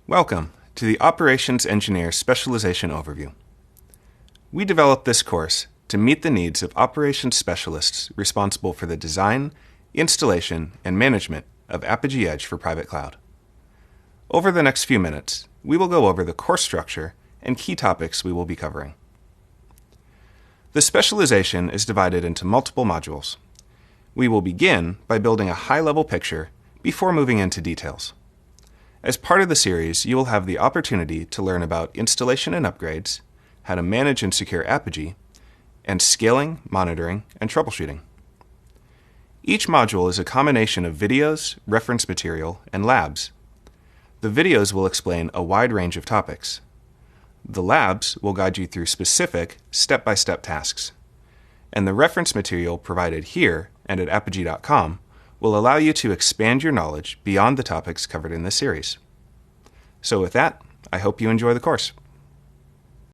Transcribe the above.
Welcome to the Operations Engineer Specialization Overview. We developed this course to meet the needs of operations specialists responsible for the design, installation, and management of Apigee Edge for private cloud. Over the next few minutes, we will go over the course structure and key topics we will be covering. The specialization is divided into multiple modules. We will begin by building a high-level picture before moving into details. As part of the series, you will have the opportunity to learn about installation and upgrades, how to manage and secure Apigee, and scaling, monitoring, and troubleshooting. Each module is a combination of videos, reference material, and labs. The videos will explain a wide range of topics. The labs will guide you through specific, step-by-step tasks. And the reference material provided here and at apigee.com will allow you to expand your knowledge beyond the topics covered in this series. So with that, I hope you enjoy the course.